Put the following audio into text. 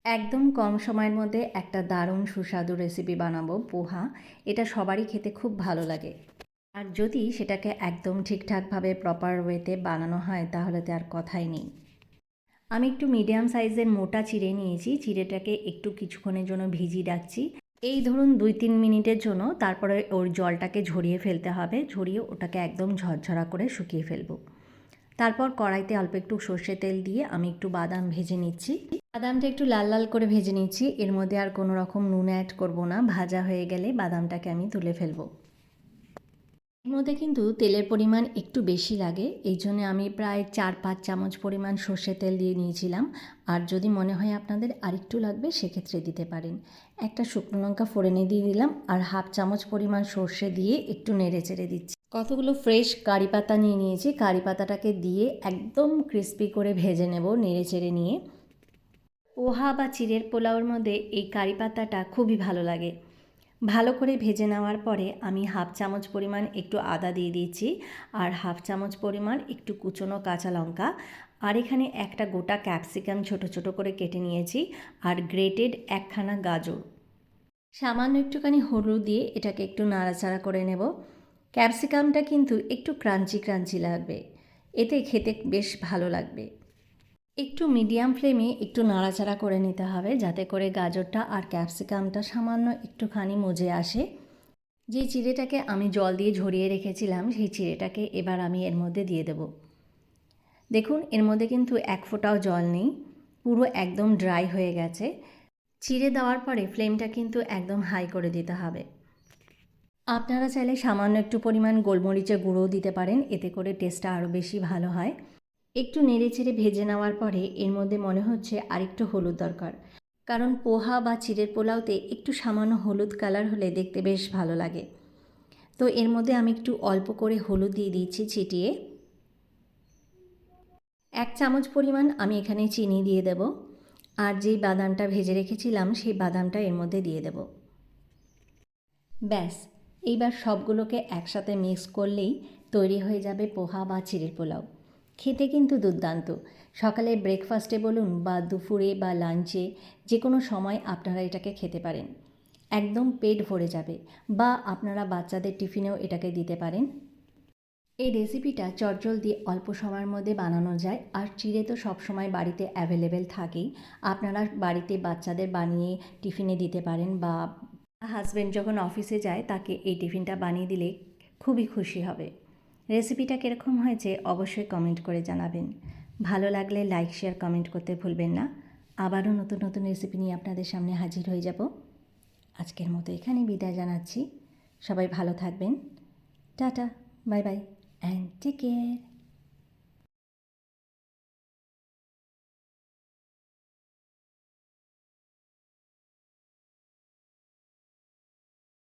একদম কম সময়ের মধ্যে একটা দারুণ সুস্বাদু রেসিপি বানাবো পোহা। এটা সবারই খেতে খুব ভালো লাগে। আর যদি সেটাকে একদম ঠিকঠাকভাবে প্রপার ওয়েতে বানানো হয় তাহলে তো আর কথাই নেই। আমি একটু মিডিয়াম সাইজের মোটা চিড়ে নিয়েছি। চিড়েটাকে একটু কিছুক্ষণের জন্য ভিজিয়ে রাখছি। এই ধরুন 2-3 মিনিটের জন্য, তারপরে ওর জলটাকে ঝরিয়ে ফেলতে হবে। ঝরিয়ে ওটাকে একদম ঝরঝরা করে শুকিয়ে ফেলবো। তারপর কড়াইতে অল্প একটু সর্ষে তেল দিয়ে আমি একটু বাদাম ভেজে নিচ্ছি। বাদামটা একটু লাল লাল করে ভেজে নিচ্ছি। এর মধ্যে আর কোনো রকম নুন অ্যাড করব না। ভাজা হয়ে গেলে বাদামটাকে আমি তুলে ফেলবো। এর মধ্যে কিন্তু তেলের পরিমাণ একটু বেশি লাগে, এই জন্য আমি প্রায় 4-5 চামচ পরিমাণ সর্ষের তেল দিয়ে নিয়েছিলাম। আর যদি মনে হয় আপনাদের আরেকটু লাগবে সেক্ষেত্রে দিতে পারেন। একটা শুকনো লঙ্কা ফোড়নে দিয়ে দিলাম আর 1/2 চামচ পরিমাণ সর্ষে দিয়ে একটু নেড়ে চেড়ে দিচ্ছি। কতগুলো ফ্রেশ কারি পাতা নিয়ে নিয়েছি। কারি পাতাটাকে দিয়ে একদম ক্রিস্পি করে ভেজে নেব নেড়ে চেড়ে নিয়ে। পোহা বা চিড়ের পোলাওর মধ্যে এই কারি পাতাটা খুবই ভালো লাগে। ভালো করে ভেজে নেওয়ার পরে আমি 1/2 চামচ পরিমাণ একটু আদা দিয়ে দিয়েছি আর 1/2 চামচ পরিমাণ একটু কুচনো কাঁচা লঙ্কা, আর এখানে একটা গোটা ক্যাপসিকাম ছোট ছোট করে কেটে নিয়েছি আর গ্রেটেড একখানা গাজর। সামান্য একটুখানি হলুদ দিয়ে এটাকে একটু নাড়াচাড়া করে নেব। ক্যাপসিকামটা কিন্তু একটু ক্রাঞ্চি ক্রাঞ্চি লাগবে, এতে খেতে বেশ ভালো লাগবে। একটু মিডিয়াম ফ্লেমে একটু নাড়াচাড়া করে নিতে হবে যাতে করে গাজরটা আর ক্যাপসিকামটা সামান্য একটুখানি মজে আসে। যে চিড়েটাকে আমি জল দিয়ে ঝরিয়ে রেখেছিলাম সেই চিড়েটাকে এবার আমি এর মধ্যে দিয়ে দেব। দেখুন এর মধ্যে কিন্তু এক ফোঁটাও জল নেই, পুরো একদম ড্রাই হয়ে গেছে। চিড়ে দেওয়ার পরে ফ্লেমটা কিন্তু একদম হাই করে দিতে হবে। আপনারা চাইলে সামান্য একটু পরিমাণ গোলমরিচের গুঁড়োও দিতে পারেন, এতে করে টেস্টটা আরও বেশি ভালো হয়। একটু নেড়েচেড়ে ভেজে নেওয়ার পরে এর মধ্যে মনে হচ্ছে আরেকটু হলুদ দরকার, কারণ পোহা বা চিড়ের পোলাওতে একটু সামান্য হলুদ কালার হলে দেখতে বেশ ভালো লাগে। তো এর মধ্যে আমি একটু অল্প করে হলুদ দিয়ে দিচ্ছি ছিটিয়ে। 1 চামচ পরিমাণ আমি এখানে চিনি দিয়ে দেব আর যেই বাদামটা ভেজে রেখেছিলাম সেই বাদামটা এর মধ্যে দিয়ে দেব। ব্যাস, এইবার সবগুলোকে একসাথে মিক্স করলেই তৈরি হয়ে যাবে পোহা বা চিড়ের পোলাও। খেতে কিন্তু দুর্দান্ত। সকালে ব্রেকফাস্টে বলুন বা দুপুরে বা লাঞ্চে, যে কোনো সময় আপনারা এটাকে খেতে পারেন। একদম পেট ভরে যাবে। বা আপনারা বাচ্চাদের টিফিনেও এটাকে দিতে পারেন। এই রেসিপিটা চটজলদি অল্প সময়ের মধ্যে বানানো যায়, আর চিড়ে তো সবসময় বাড়িতে অ্যাভেলেবেল থাকেই। আপনারা বাড়িতে বাচ্চাদের বানিয়ে টিফিনে দিতে পারেন, বা হাজব্যান্ড যখন অফিসে যায় তাকে এই টিফিনটা বানিয়ে দিলে খুবই খুশি হবে। রেসিপিটা কীরকম হয়েছে অবশ্যই কমেন্ট করে জানাবেন। ভালো লাগলে লাইক শেয়ার কমেন্ট করতে ভুলবেন না। আবারও নতুন নতুন রেসিপি নিয়ে আপনাদের সামনে হাজির হয়ে যাব। আজকের মতো এখানেই বিদায় জানাচ্ছি। সবাই ভালো থাকবেন। Tata, bye bye and take care.